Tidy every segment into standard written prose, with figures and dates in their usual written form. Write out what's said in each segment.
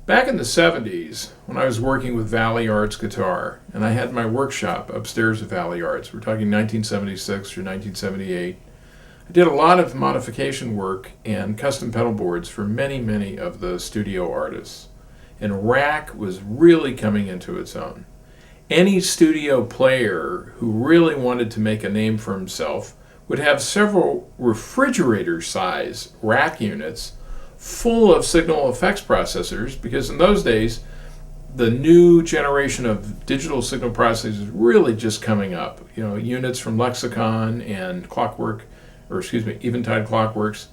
Back in the 70s, when I was working with Valley Arts Guitar, and I had my workshop upstairs at Valley Arts, we're talking 1976 or 1978, I did a lot of modification work and custom pedal boards for many of the studio artists. And rack was really coming into its own. Any studio player who really wanted to make a name for himself would have several refrigerator-size rack units full of signal effects processors, because in those days the new generation of digital signal processors is really just coming up. You know, units from Lexicon and Eventide Clockworks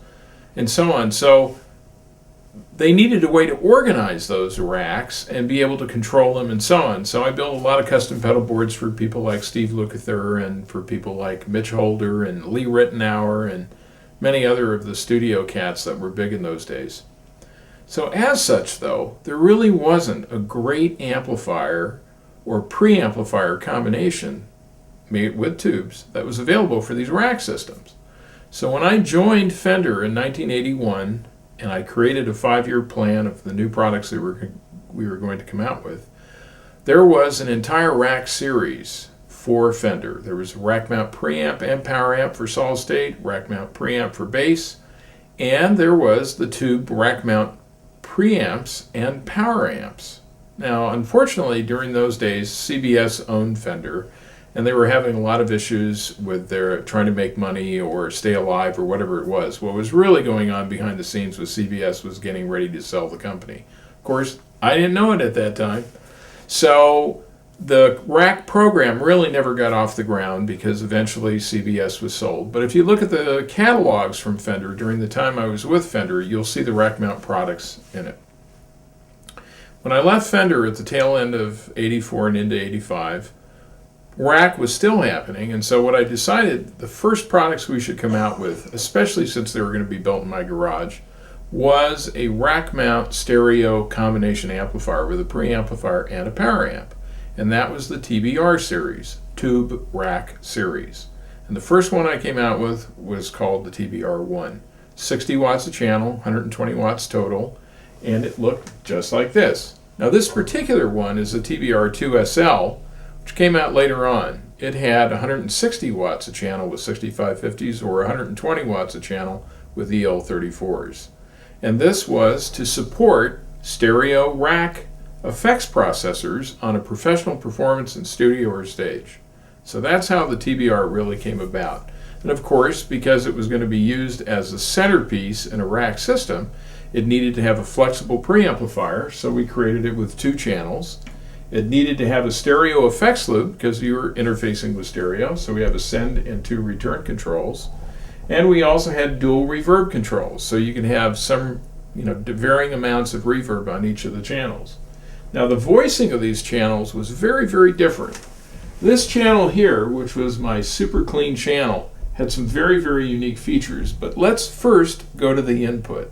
and so on. So they needed a way to organize those racks and be able to control them and so on. So I built a lot of custom pedal boards for people like Steve Lukather and for people like Mitch Holder and Lee Rittenauer and many other of the studio cats that were big in those days. So as such, though, there really wasn't a great amplifier or preamplifier combination made with tubes that was available for these rack systems. So when I joined Fender in 1981 and I created a 5-year plan of the new products that we were going to come out with, there was an entire rack series for Fender. There was a rack mount preamp and power amp for solid state, rack mount preamp for bass, and there was the tube rack mount preamps and power amps. Now, unfortunately, during those days, CBS owned Fender, and they were having a lot of issues with their trying to make money or stay alive or whatever it was. What was really going on behind the scenes was CBS was getting ready to sell the company. Of course, I didn't know it at that time. So the rack program really never got off the ground because eventually CBS was sold. But if you look at the catalogs from Fender during the time I was with Fender, you'll see the rack mount products in it. When I left Fender at the tail end of 84 and into 85, rack was still happening, and so what I decided, the first products we should come out with, especially since they were going to be built in my garage, was a rack mount stereo combination amplifier with a preamplifier and a power amp. And that was the TBR series, Tube Rack Series. And the first one I came out with was called the TBR1. 60 watts a channel, 120 watts total, and it looked just like this. Now this particular one is the TBR2SL, which came out later on. It had 160 watts a channel with 6550s or 120 watts a channel with EL34s. And this was to support stereo rack effects processors on a professional performance in studio or stage. So that's how the TBR really came about. And of course, because it was going to be used as a centerpiece in a rack system, it needed to have a flexible preamplifier, so we created it with 2 channels. It needed to have a stereo effects loop because you were interfacing with stereo, so we have a send and 2 return controls. And we also had dual reverb controls, so you can have some, varying amounts of reverb on each of the channels. Now the voicing of these channels was very different. This channel here, which was my super clean channel, had some very unique features, but let's first go to the input.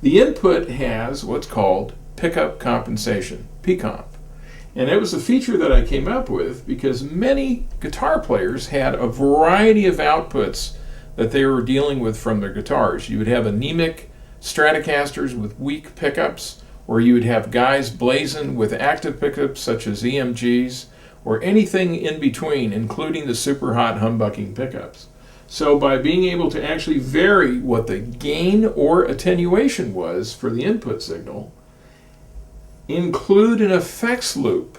The input has what's called pickup compensation, PComp. And it was a feature that I came up with because many guitar players had a variety of outputs that they were dealing with from their guitars. You would have anemic Stratocasters with weak pickups, or you would have guys blazing with active pickups such as EMGs, or anything in between, including the super hot humbucking pickups. So by being able to actually vary what the gain or attenuation was for the input signal, include an effects loop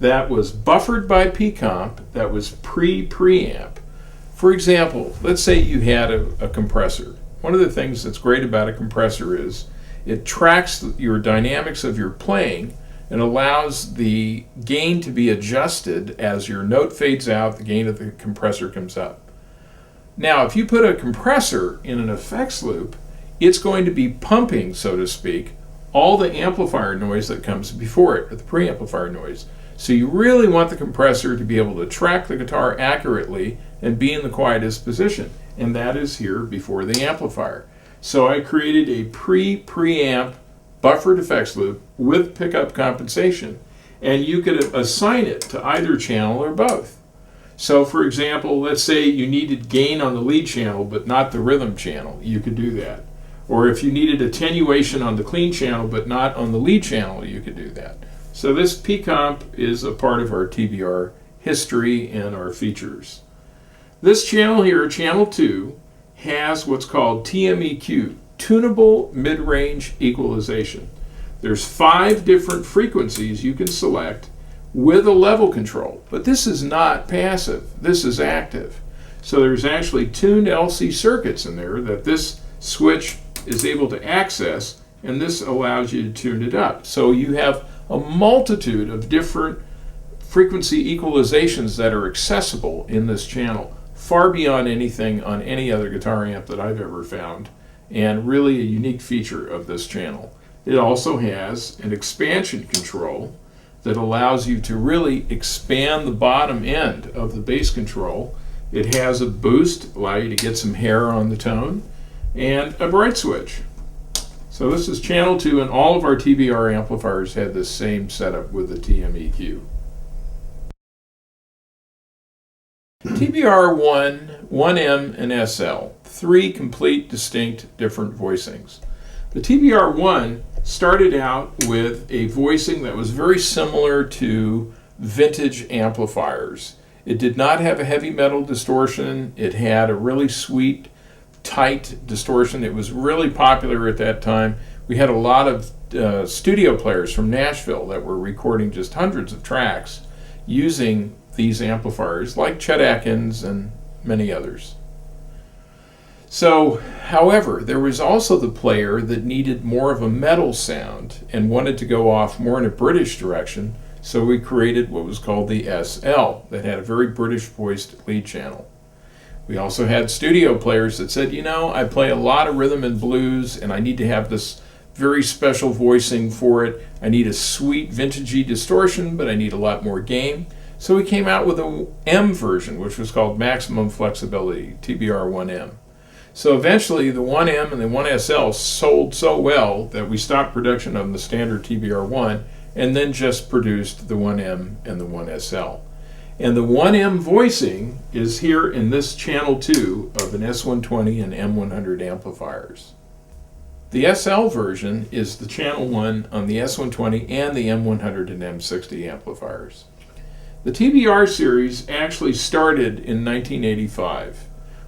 that was buffered by PComp that was preamp. For example, let's say you had a compressor. One of the things that's great about a compressor is it tracks your dynamics of your playing and allows the gain to be adjusted as your note fades out, the gain of the compressor comes up. Now, if you put a compressor in an effects loop, it's going to be pumping, so to speak, all the amplifier noise that comes before it, or the preamplifier noise. So you really want the compressor to be able to track the guitar accurately and be in the quietest position, and that is here before the amplifier. So I created a preamp buffered effects loop with pickup compensation, and you could assign it to either channel or both. So for example, let's say you needed gain on the lead channel but not the rhythm channel. You could do that. Or if you needed attenuation on the clean channel but not on the lead channel, you could do that. So this P-Comp is a part of our TBR history and our features. This channel here, channel 2, has what's called TMEQ, tunable mid-range equalization. There's 5 different frequencies you can select with a level control, but this is not passive, this is active. So there's actually tuned LC circuits in there that this switch is able to access, and this allows you to tune it up. So you have a multitude of different frequency equalizations that are accessible in this channel, far beyond anything on any other guitar amp that I've ever found, and really a unique feature of this channel. It also has an expansion control that allows you to really expand the bottom end of the bass control. It has a boost, allow you to get some hair on the tone, and a bright switch. So this is channel 2, and all of our TBR amplifiers had this same setup with the TMEQ. TBR 1, 1M, and SL, 3 complete, distinct, different voicings. The TBR 1 started out with a voicing that was very similar to vintage amplifiers. It did not have a heavy metal distortion. It had a really sweet, tight distortion. It was really popular at that time. We had a lot of studio players from Nashville that were recording just hundreds of tracks using these amplifiers, like Chet Atkins and many others. So, however, there was also the player that needed more of a metal sound and wanted to go off more in a British direction, so we created what was called the SL, that had a very British voiced lead channel. We also had studio players that said, you know, I play a lot of rhythm and blues and I need to have this very special voicing for it. I need a sweet vintagey distortion, but I need a lot more gain. So we came out with a M version, which was called Maximum Flexibility, TBR 1M. So eventually the 1M and the 1SL sold so well that we stopped production of the standard TBR1 and then just produced the 1M and the 1SL. And the 1M voicing is here in this channel 2 of an S120 and M100 amplifiers. The SL version is the channel 1 on the S120 and the M100 and M60 amplifiers. The TBR series actually started in 1985.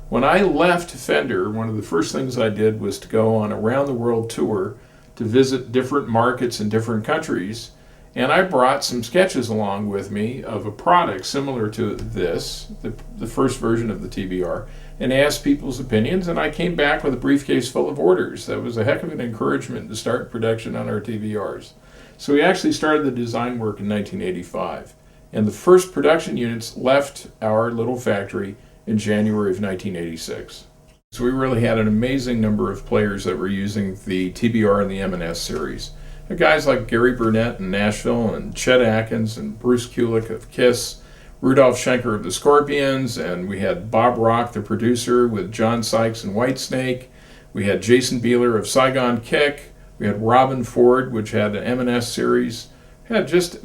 When I left Fender, one of the first things I did was to go on a round-the-world tour to visit different markets in different countries, and I brought some sketches along with me of a product similar to this, the first version of the TBR, and asked people's opinions, and I came back with a briefcase full of orders. That was a heck of an encouragement to start production on our TBRs. So we actually started the design work in 1985, and the first production units left our little factory in January of 1986. So we really had an amazing number of players that were using the TBR and the M&S series. Guys like Gary Burnett in Nashville, and Chet Atkins, and Bruce Kulick of Kiss, Rudolf Schenker of the Scorpions, and we had Bob Rock, the producer, with John Sykes and Whitesnake. We had Jason Beeler of Saigon Kick. We had Robin Ford, which had an M&S series.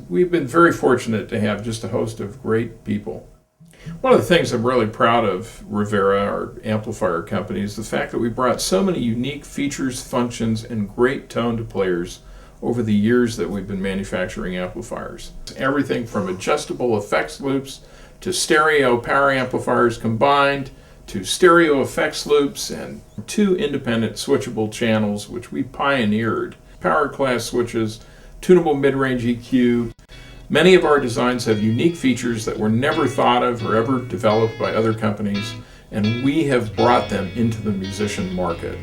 We've been very fortunate to have just a host of great people. One of the things I'm really proud of Rivera, our amplifier company, is the fact that we brought so many unique features, functions, and great tone to players over the years that we've been manufacturing amplifiers. Everything from adjustable effects loops to stereo power amplifiers combined to stereo effects loops and 2 independent switchable channels, which we pioneered, power class switches, tunable mid-range EQ. Many of our designs have unique features that were never thought of or ever developed by other companies, and we have brought them into the musician market.